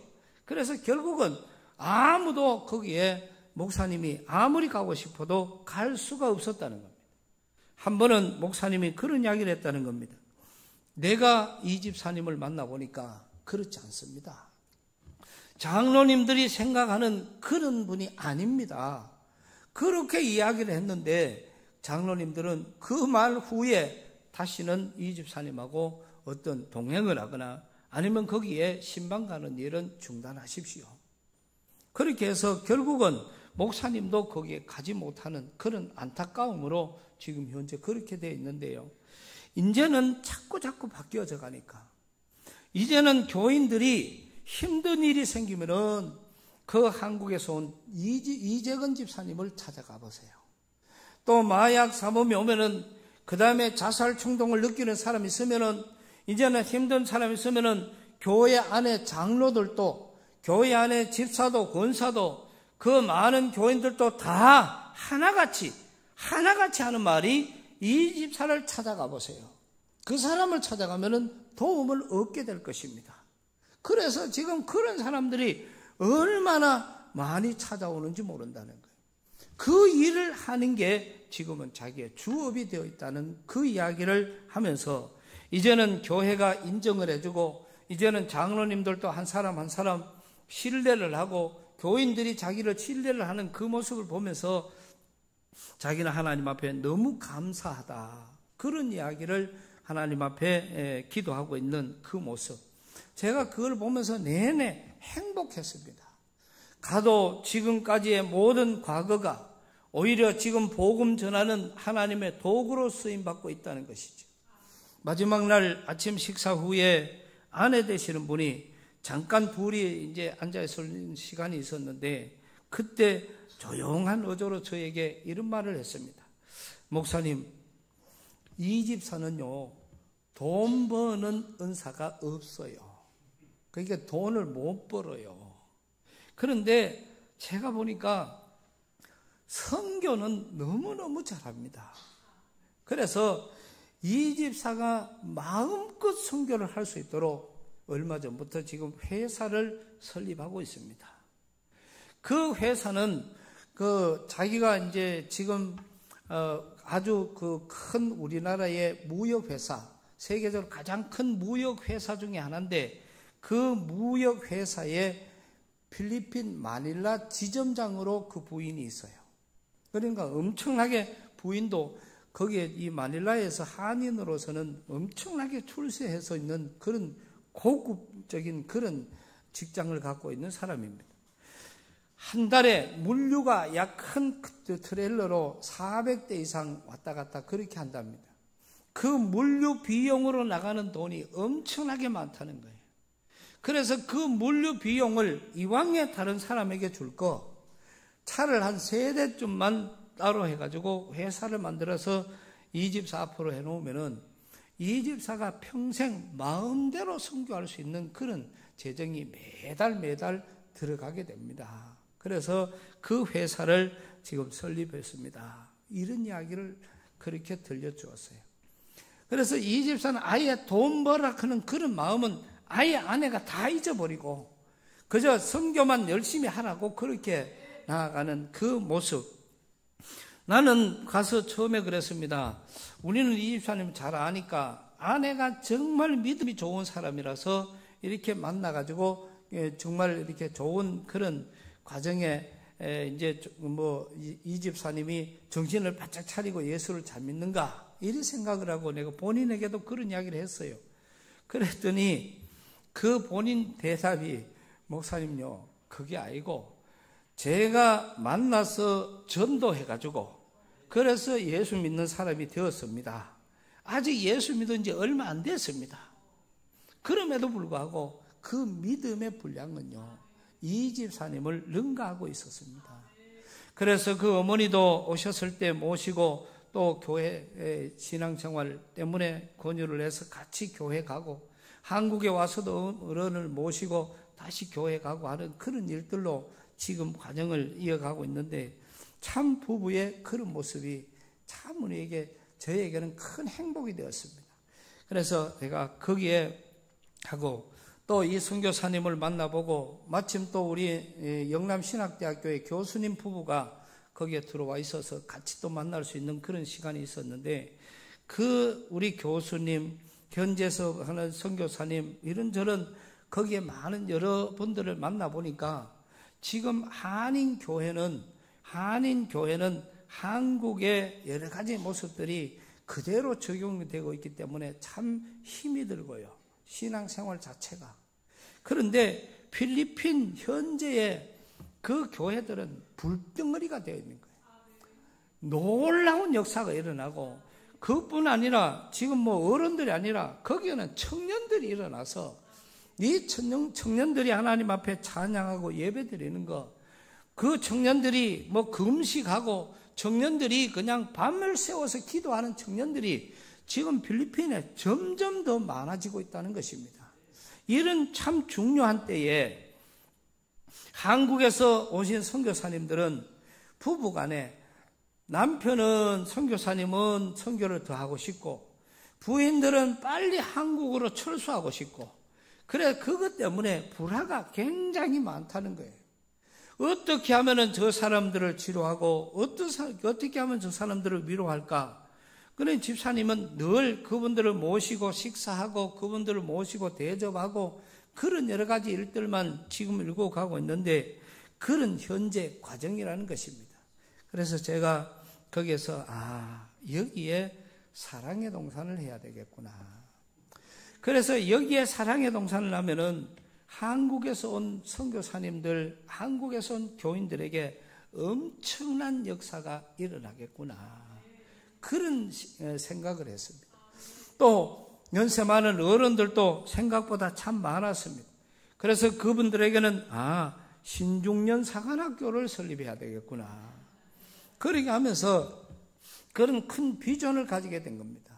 그래서 결국은 아무도 거기에 목사님이 아무리 가고 싶어도 갈 수가 없었다는 겁니다. 한 번은 목사님이 그런 이야기를 했다는 겁니다. 내가 이 집사님을 만나보니까 그렇지 않습니다. 장로님들이 생각하는 그런 분이 아닙니다. 그렇게 이야기를 했는데 장로님들은 그 말 후에 다시는 이 집사님하고 어떤 동행을 하거나 아니면 거기에 신방 가는 일은 중단하십시오. 그렇게 해서 결국은 목사님도 거기에 가지 못하는 그런 안타까움으로 지금 현재 그렇게 되어 있는데요. 이제는 자꾸 바뀌어져 가니까 이제는 교인들이 힘든 일이 생기면은 그 한국에서 온 이재근 집사님을 찾아가 보세요. 또 마약 사범이 오면은, 그 다음에 자살 충동을 느끼는 사람이 있으면은, 이제는 힘든 사람이 있으면은 교회 안에 장로들도, 교회 안에 집사도, 권사도, 그 많은 교인들도 다 하나같이 하는 말이 이 집사를 찾아가 보세요. 그 사람을 찾아가면은 도움을 얻게 될 것입니다. 그래서 지금 그런 사람들이 얼마나 많이 찾아오는지 모른다는 거예요. 그 일을 하는 게 지금은 자기의 주업이 되어 있다는 그 이야기를 하면서, 이제는 교회가 인정을 해주고, 이제는 장로님들도 한 사람 한 사람 신뢰를 하고, 교인들이 자기를 신뢰를 하는 그 모습을 보면서 자기는 하나님 앞에 너무 감사하다, 그런 이야기를 하나님 앞에 기도하고 있는 그 모습, 제가 그걸 보면서 내내 행복했습니다. 가도 지금까지의 모든 과거가 오히려 지금 복음 전하는 하나님의 도구로 쓰임받고 있다는 것이죠. 마지막 날 아침 식사 후에 아내 되시는 분이 잠깐 둘이 이제 앉아있을 시간이 있었는데, 그때 조용한 어조로 저에게 이런 말을 했습니다. 목사님, 이 집사는요, 돈 버는 은사가 없어요. 그러니까 돈을 못 벌어요. 그런데 제가 보니까 선교는 너무너무 잘합니다. 그래서 이 집사가 마음껏 선교를 할 수 있도록 얼마 전부터 지금 회사를 설립하고 있습니다. 그 회사는 자기가 이제 지금 아주 그 큰 우리나라의 무역회사, 세계적으로 가장 큰 무역회사 중에 하나인데, 그 무역회사의 필리핀 마닐라 지점장으로 그 부인이 있어요. 그러니까 엄청나게 부인도 거기에 이 마닐라에서 한인으로서는 엄청나게 출세해서 있는 그런 고급적인 그런 직장을 갖고 있는 사람입니다. 한 달에 물류가 약 큰 트레일러로 400대 이상 왔다 갔다 그렇게 한답니다. 그 물류 비용으로 나가는 돈이 엄청나게 많다는 거예요. 그래서 그 물류 비용을 이왕에 다른 사람에게 줄 거, 차를 한 3대쯤만 따로 해가지고 회사를 만들어서 이 집사 앞으로 해놓으면은 이 집사가 평생 마음대로 선교할 수 있는 그런 재정이 매달 들어가게 됩니다. 그래서 그 회사를 지금 설립했습니다. 이런 이야기를 그렇게 들려주었어요. 그래서 이 집사는 아예 돈 벌라 하는 그런 마음은 아예 아내가 다 잊어버리고 그저 선교만 열심히 하라고 그렇게 나아가는 그 모습. 나는 가서 처음에 그랬습니다. 우리는 이 집사님 잘 아니까 아내가 정말 믿음이 좋은 사람이라서 이렇게 만나가지고 정말 이렇게 좋은 그런 과정에 이제 이 집사님이 정신을 바짝 차리고 예수를 잘 믿는가 이런 생각을 하고 내가 본인에게도 그런 이야기를 했어요. 그랬더니 그 본인 대답이 목사님요 그게 아니고 제가 만나서 전도해가지고 그래서 예수 믿는 사람이 되었습니다. 아직 예수 믿은 지 얼마 안 됐습니다. 그럼에도 불구하고 그 믿음의 분량은요 이 집사님을 능가하고 있었습니다. 그래서 그 어머니도 오셨을 때 모시고 또 교회 신앙생활 때문에 권유를 해서 같이 교회 가고 한국에 와서도 어른을 모시고 다시 교회 가고 하는 그런 일들로 지금 과정을 이어가고 있는데 참 부부의 그런 모습이 참 우리에게 저에게는 큰 행복이 되었습니다. 그래서 제가 거기에 하고 또 이 선교사님을 만나보고 마침 또 우리 영남신학대학교의 교수님 부부가 거기에 들어와 있어서 같이 또 만날 수 있는 그런 시간이 있었는데 그 우리 교수님 현지에서 하는 선교사님 이런저런 거기에 많은 여러분들을 만나보니까 지금 한인교회는 한국의 여러 가지 모습들이 그대로 적용되고 있기 때문에 참 힘이 들고요. 신앙생활 자체가. 그런데 필리핀 현재의 그 교회들은 불덩어리가 되어 있는 거예요. 놀라운 역사가 일어나고 그뿐 아니라 지금 어른들이 아니라 거기에는 청년들이 일어나서 이 청년들이 하나님 앞에 찬양하고 예배드리는 거, 그 청년들이 뭐 금식하고 청년들이 그냥 밤을 새워서 기도하는 청년들이 지금 필리핀에 점점 더 많아지고 있다는 것입니다. 이런 참 중요한 때에 한국에서 오신 선교사님들은 부부간에 남편은 선교사님은 선교를 더 하고 싶고 부인들은 빨리 한국으로 철수하고 싶고, 그래 그것 때문에 불화가 굉장히 많다는 거예요. 어떻게 하면 저 사람들을 치료하고 어떻게 하면 저 사람들을 위로할까? 그래 집사님은 늘 그분들을 모시고 식사하고 그분들을 모시고 대접하고 그런 여러 가지 일들만 지금 일고 가고 있는데, 그런 현재 과정이라는 것입니다. 그래서 제가 거기에서 여기에 사랑의 동산을 해야 되겠구나. 그래서 여기에 사랑의 동산을 하면은 한국에서 온 선교사님들, 한국에서 온 교인들에게 엄청난 역사가 일어나겠구나. 그런 생각을 했습니다. 또 연세 많은 어른들도 생각보다 참 많았습니다. 그래서 그분들에게는 신중년 사관학교를 설립해야 되겠구나. 그렇게 하면서 그런 큰 비전을 가지게 된 겁니다.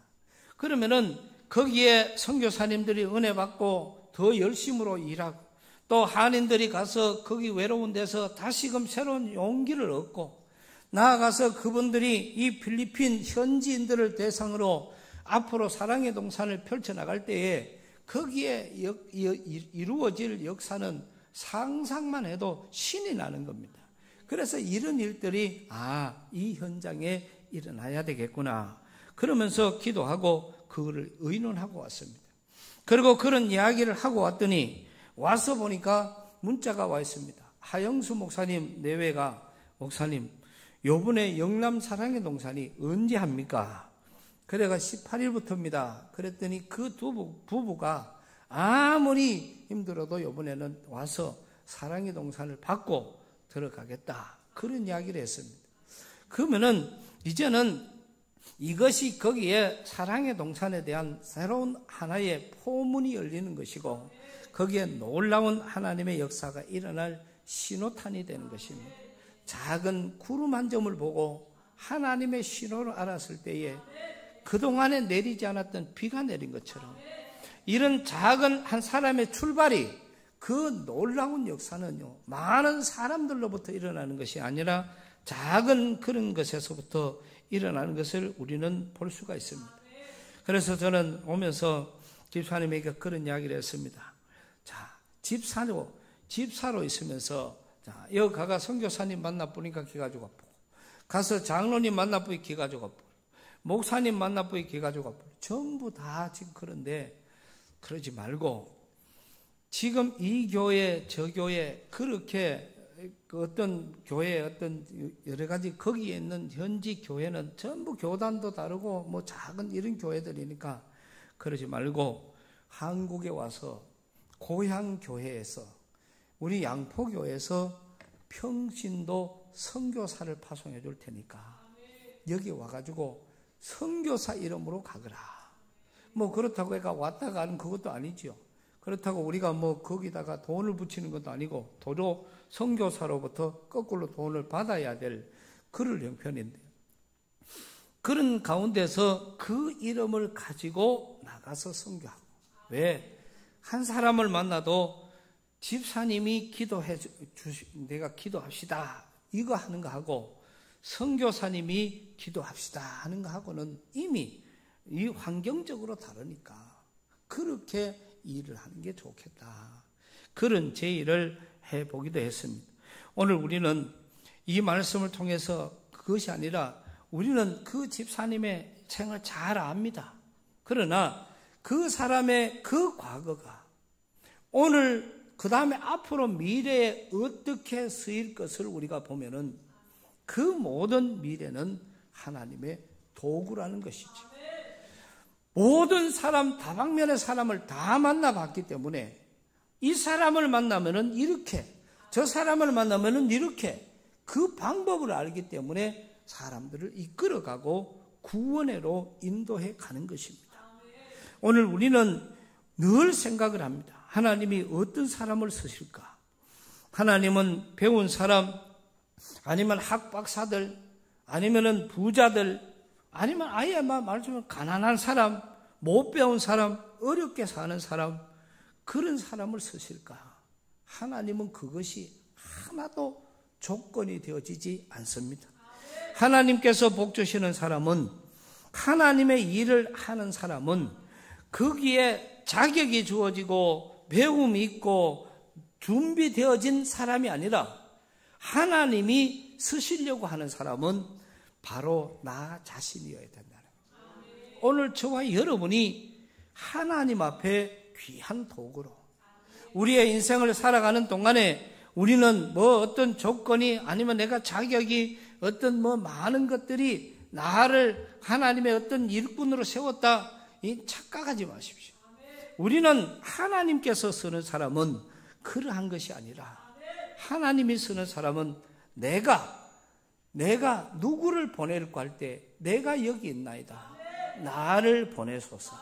그러면은 거기에 선교사님들이 은혜 받고 더 열심으로 일하고, 또 한인들이 가서 거기 외로운 데서 다시금 새로운 용기를 얻고, 나아가서 그분들이 이 필리핀 현지인들을 대상으로 앞으로 사랑의 동산을 펼쳐나갈 때에 거기에 이루어질 역사는 상상만 해도 신이 나는 겁니다. 그래서 이런 일들이 이 현장에 일어나야 되겠구나. 그러면서 기도하고 그거를 의논하고 왔습니다. 그리고 그런 이야기를 하고 왔더니 와서 보니까 문자가 와 있습니다. 하영수 목사님 내외가, 목사님 요번에 영남 사랑의 동산이 언제 합니까? 그래가 18일부터입니다. 그랬더니 그 부부가 아무리 힘들어도 요번에는 와서 사랑의 동산을 받고 들어가겠다. 그런 이야기를 했습니다. 그러면은 이제는 이것이 거기에 사랑의 동산에 대한 새로운 하나의 포문이 열리는 것이고, 거기에 놀라운 하나님의 역사가 일어날 신호탄이 되는 것입니다. 작은 구름 한 점을 보고 하나님의 신호를 알았을 때에 그동안에 내리지 않았던 비가 내린 것처럼, 이런 작은 한 사람의 출발이 그 놀라운 역사는요, 많은 사람들로부터 일어나는 것이 아니라 작은 그런 것에서부터 일어나는 것을 우리는 볼 수가 있습니다. 그래서 저는 오면서 집사님에게 그런 이야기를 했습니다. 자, 집사로 있으면서, 여기 가가 선교사님 만나보니까 기가 죽어보고, 가서 장로님 만나보니 기가 죽어보고, 목사님 만나보니 기가 죽어보고, 전부 다 지금 그런데 그러지 말고, 지금 이 교회, 저 교회, 그렇게 어떤 교회, 어떤 여러 가지 거기에 있는 현지 교회는 전부 교단도 다르고 뭐 작은 이런 교회들이니까 그러지 말고 한국에 와서 고향 교회에서, 우리 양포교회에서 평신도 선교사를 파송해 줄 테니까 여기 와가지고 선교사 이름으로 가거라. 뭐 그렇다고 해가 왔다 가는 그것도 아니죠. 그렇다고 우리가 뭐 거기다가 돈을 붙이는 것도 아니고 도로 선교사로부터 거꾸로 돈을 받아야 될 그럴 형편인데, 그런 가운데서 그 이름을 가지고 나가서 선교하고, 왜? 한 사람을 만나도 집사님이 기도해 내가 기도합시다 이거 하는 거 하고 선교사님이 기도합시다 하는 거 하고는 이미 이 환경적으로 다르니까 그렇게 일을 하는 게 좋겠다. 그런 제의를 해보기도 했습니다. 오늘 우리는 이 말씀을 통해서 그것이 아니라 우리는 그 집사님의 생을 잘 압니다. 그러나 그 사람의 그 과거가 오늘 그 다음에 앞으로 미래에 어떻게 쓰일 것을 우리가 보면은 그 모든 미래는 하나님의 도구라는 것이죠. 모든 사람, 다방면의 사람을 다 만나봤기 때문에 이 사람을 만나면은 이렇게, 저 사람을 만나면은 이렇게, 그 방법을 알기 때문에 사람들을 이끌어가고 구원회로 인도해 가는 것입니다. 오늘 우리는 늘 생각을 합니다. 하나님이 어떤 사람을 쓰실까? 하나님은 배운 사람, 아니면 학박사들, 아니면은 부자들, 아니면 아예 말하자면 가난한 사람, 못 배운 사람, 어렵게 사는 사람, 그런 사람을 쓰실까? 하나님은 그것이 하나도 조건이 되어지지 않습니다. 하나님께서 복 주시는 사람은, 하나님의 일을 하는 사람은 거기에 자격이 주어지고 배움이 있고 준비되어진 사람이 아니라 하나님이 쓰시려고 하는 사람은 바로 나 자신이어야 된다는 거예요. 오늘 저와 여러분이 하나님 앞에 귀한 도구로 우리의 인생을 살아가는 동안에 우리는 어떤 조건이 아니면 내가 자격이 어떤 많은 것들이 나를 하나님의 어떤 일꾼으로 세웠다, 이 착각하지 마십시오. 우리는 하나님께서 쓰는 사람은 그러한 것이 아니라 하나님이 쓰는 사람은 내가 누구를 보낼까 할 때 내가 여기 있나이다, 나를 보내소서,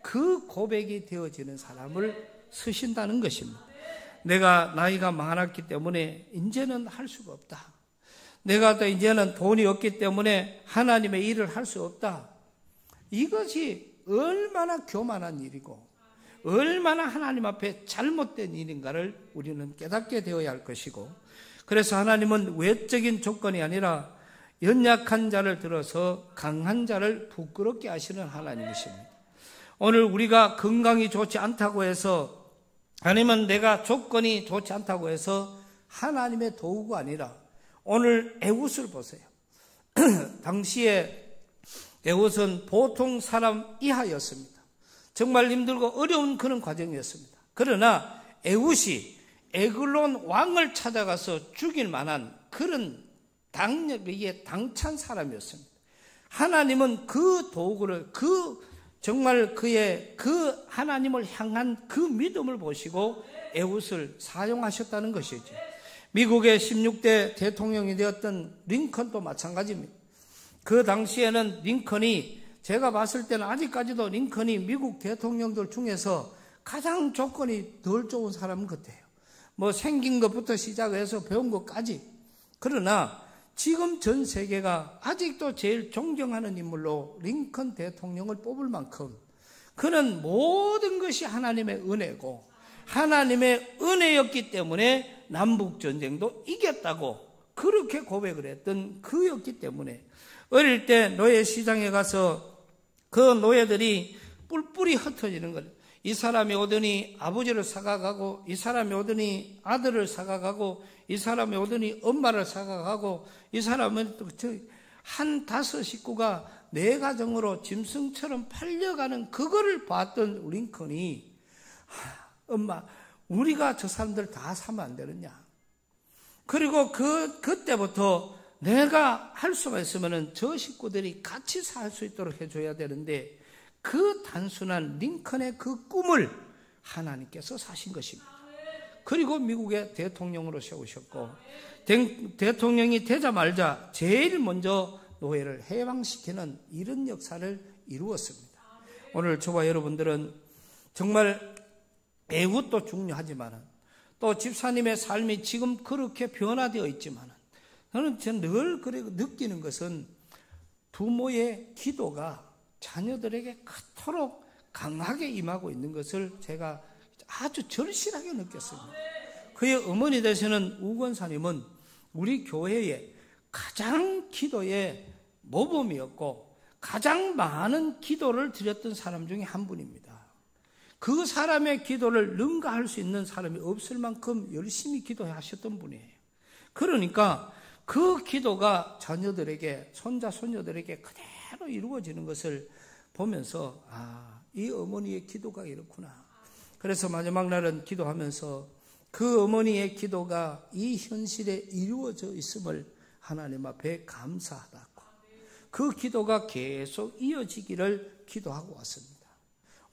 그 고백이 되어지는 사람을 쓰신다는 것입니다. 내가 나이가 많았기 때문에 이제는 할 수가 없다, 내가 또 이제는 돈이 없기 때문에 하나님의 일을 할 수 없다, 이것이 얼마나 교만한 일이고 얼마나 하나님 앞에 잘못된 일인가를 우리는 깨닫게 되어야 할 것이고, 그래서 하나님은 외적인 조건이 아니라 연약한 자를 들어서 강한 자를 부끄럽게 하시는 하나님이십니다. 오늘 우리가 건강이 좋지 않다고 해서, 아니면 내가 조건이 좋지 않다고 해서 하나님의 도구가 아니라, 오늘 에훗을 보세요. 당시에 에훗은 보통 사람 이하였습니다. 정말 힘들고 어려운 그런 과정이었습니다. 그러나 에훗이 에글론 왕을 찾아가서 죽일 만한 그런 당력에 당찬 사람이었습니다. 하나님은 그 도구를, 정말 그의 그 하나님을 향한 그 믿음을 보시고 에훗을 사용하셨다는 것이죠. 미국의 16대 대통령이 되었던 링컨도 마찬가지입니다. 그 당시에는 링컨이, 제가 봤을 때는 아직까지도 링컨이 미국 대통령들 중에서 가장 조건이 덜 좋은 사람 같아요. 생긴 것부터 시작해서 배운 것까지. 그러나 지금 전 세계가 아직도 제일 존경하는 인물로 링컨 대통령을 뽑을 만큼 그는 모든 것이 하나님의 은혜고 하나님의 은혜였기 때문에 남북전쟁도 이겼다고 그렇게 고백을 했던 그였기 때문에, 어릴 때 노예 시장에 가서 그 노예들이 뿔뿔이 흩어지는 거예요. 이 사람이 오더니 아버지를 사가가고, 이 사람이 오더니 아들을 사가가고, 이 사람이 오더니 엄마를 사가가고, 이 사람은 또 한 5 식구가 내 가정으로 짐승처럼 팔려가는 그거를 봤던 링컨이, 엄마, 우리가 저 사람들 다 사면 안 되느냐. 그리고 그때부터 내가 할 수가 있으면 저 식구들이 같이 살 수 있도록 해줘야 되는데, 그 단순한 링컨의 그 꿈을 하나님께서 사신 것입니다. 그리고 미국의 대통령으로 세우셨고, 대통령이 되자마자 제일 먼저 노예를 해방시키는 이런 역사를 이루었습니다. 오늘 저와 여러분들은 정말 에훗도 중요하지만 또 집사님의 삶이 지금 그렇게 변화되어 있지만, 저는 늘 느끼는 것은 부모의 기도가 자녀들에게 그토록 강하게 임하고 있는 것을 제가 아주 절실하게 느꼈습니다. 그의 어머니 되시는 우건사님은 우리 교회에 가장 기도의 모범이었고 가장 많은 기도를 드렸던 사람 중에 한 분입니다. 그 사람의 기도를 능가할 수 있는 사람이 없을 만큼 열심히 기도하셨던 분이에요. 그러니까 그 기도가 자녀들에게, 손자, 손녀들에게 그대로 이루어지는 것을 보면서, 이 어머니의 기도가 이렇구나. 그래서 마지막 날은 기도하면서 그 어머니의 기도가 이 현실에 이루어져 있음을 하나님 앞에 감사하다고, 그 기도가 계속 이어지기를 기도하고 왔습니다.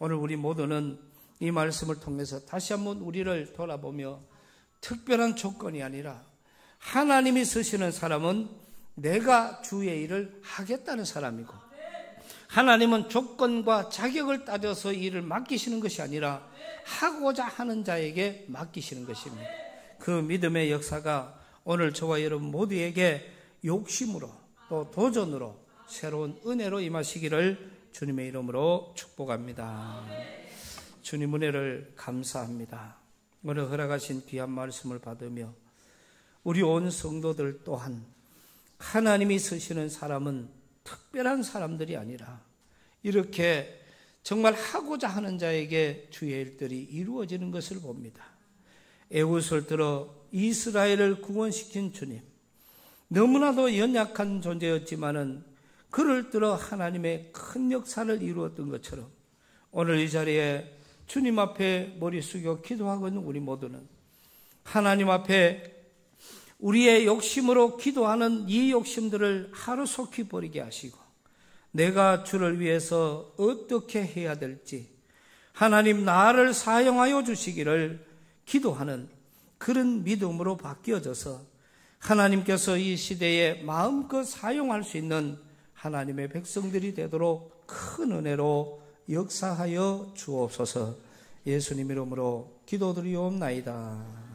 오늘 우리 모두는 이 말씀을 통해서 다시 한번 우리를 돌아보며, 특별한 조건이 아니라 하나님이 쓰시는 사람은 내가 주의 일을 하겠다는 사람이고, 하나님은 조건과 자격을 따져서 일을 맡기시는 것이 아니라 하고자 하는 자에게 맡기시는 것입니다. 그 믿음의 역사가 오늘 저와 여러분 모두에게 욕심으로 또 도전으로 새로운 은혜로 임하시기를 주님의 이름으로 축복합니다. 주님 은혜를 감사합니다. 오늘 허락하신 귀한 말씀을 받으며 우리 온 성도들 또한 하나님이 쓰시는 사람은 특별한 사람들이 아니라 이렇게 정말 하고자 하는 자에게 주의 일들이 이루어지는 것을 봅니다. 에훗을 들어 이스라엘을 구원시킨 주님, 너무나도 연약한 존재였지만은 그를 들어 하나님의 큰 역사를 이루었던 것처럼 오늘 이 자리에 주님 앞에 머리 숙여 기도하고 있는 우리 모두는 하나님 앞에 우리의 욕심으로 기도하는 이 욕심들을 하루속히 버리게 하시고 내가 주를 위해서 어떻게 해야 될지 하나님 나를 사용하여 주시기를 기도하는 그런 믿음으로 바뀌어져서 하나님께서 이 시대에 마음껏 사용할 수 있는 하나님의 백성들이 되도록 큰 은혜로 역사하여 주옵소서. 예수님 이름으로 기도드리옵나이다.